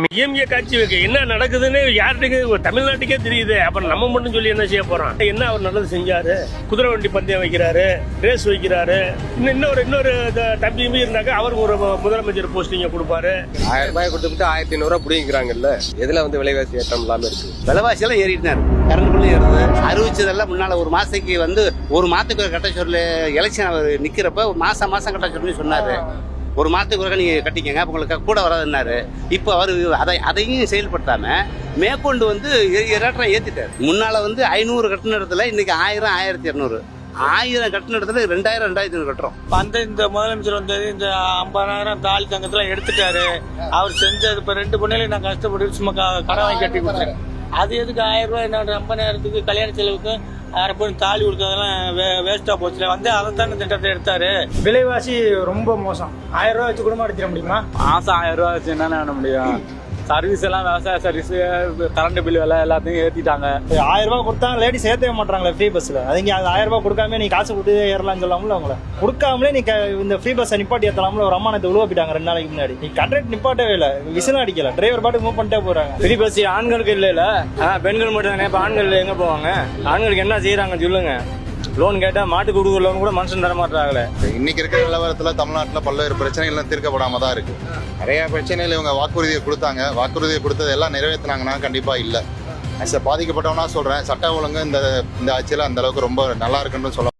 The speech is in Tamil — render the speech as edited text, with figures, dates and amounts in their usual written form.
இஎம்ஏ காட்சி வைக்க என்ன நடக்குதுன்னு யாருக்கு தமிழ்நாட்டுக்கே தெரியுது. அப்புறம் நம்ம மட்டும் சொல்லி என்ன செய்ய போறோம்? என்ன அவர் நல்லது செஞ்சாரு? குதிரை வண்டி பந்தயம் வைக்கிறாரு, ரேஸ் வைக்கிறாரு. இன்னொரு தம்பி இருந்தாக்க அவருக்கு ஒரு முதலமைச்சர் போஸ்டிங்க கொடுப்பாரு. 1000 ரூபாய் கொடுத்துட்டு 1500 ரூபாய் பிடிக்கிறாங்கல்ல. எதுல விலைவாசி ஏற்றம் இல்லாம இருக்கு? விலைவாசி எல்லாம் ஏறிட்டாரு, கரண்ட் பில்லு ஏறுது. அறிவிச்சதெல்லாம் முன்னால ஒரு மாசத்துக்கு ஒரு மாதத்துக்கு கட்ட சொல்லி எலெக்ஷன் அவர் நிக்கிறப்ப மாசம் கட்ட சொல்லி சொன்னாரு. ஒரு மாதத்துக்கு ஒருக்கா நீங்க கட்டிக்கங்க, உங்களுக்கு கூட வராதுன்னாரு. இப்போ அவர் அதையும் செயல்படுத்தாம மேற்கொண்டு ஏத்திட்டாரு. முன்னால 500 கட்டின இடத்துல இன்னைக்கு 1000, 1200, 1000 கட்டின இடத்துல 2000, 2500 கட்டுறோம். இந்த முதலமைச்சர் இந்த 50,000 தாலி தங்கத்துல எடுத்துட்டாரு. அவர் செஞ்சது இப்ப 2 பொண்ணுலையும் நான் கஷ்டப்பட்டு சும்மா கடன் வாங்கி கட்டி கொடுத்தேன். அது எதுக்கு 1000 ரூபாய் 50,000க்கு கல்யாண செலவுக்கு 1000 பொண்ணு தாலி கொடுத்ததெல்லாம் வேஸ்டா போச்சு. அதைத்தான திட்டத்தை எடுத்தாரு. விலைவாசி ரொம்ப மோசம். 1000 ரூபாய் வச்சு குடும்பம் நடத்திட முடியுமா? மாசம் 1000 ரூபாய் வச்சு என்ன பண்ண முடியும்? சர்வீஸ் எல்லாம் விவசாய சர்வீஸ், கரண்ட் பில் விலை எல்லாத்தையும் ஏத்திட்டாங்க. 1000 ரூபாய் கொடுத்தா லேடிஸ் ஏற்றவே மாட்டாங்களே ஃப்ரீ பஸ்ல. அது 1000 ரூபாய் கொடுக்காம நீ காசு கொடுத்து ஏறலாம்னு சொல்லாமல அவங்கள கொடுக்காமலே நீ இந்த ஃப்ரீ பஸ் நிப்பாட்டி ஏற்றலாம்ல. ஒரு அம்மா நேற்று உழுவப்பிட்டாங்க 2 நாளைக்கு முன்னாடி. நீ கண்டக்ட் நிப்பாட்டவே இல்லை, விசில் அடிக்கல, டிரைவர் பாட்டு மூவ் பண்ணிட்டே போறாங்க. ஃப்ரீ பஸ் ஆண்களுக்கு இல்ல, பெண்கள் மட்டும் தானே. இப்ப ஆண்கள் எங்க போவாங்க? ஆண்களுக்கு என்ன செய்யறாங்க சொல்லுங்க? லோன் கேட்டா மாட்டு கொடுக்குற லோன் கூட மனுஷன் தர மாட்டாங்களே. இன்னைக்கு இருக்கிற நிலவரத்துல தமிழ்நாட்டுல பல்வேறு பிரச்சனைகள் தீர்க்கப்படாம தான் இருக்கு. நிறைய பிரச்சனைகள் இவங்க வாக்குறுதியை கொடுத்தாங்க. வாக்குறுதியை கொடுத்தது எல்லாம் நிறைவேற்றினாங்கன்னா கண்டிப்பா இல்ல. பாதிக்கப்பட்டவனா சொல்றேன், சட்ட ஒழுங்கு இந்த ஆட்சியில அந்த அளவுக்கு ரொம்ப நல்லா இருக்குன்னு சொல்ல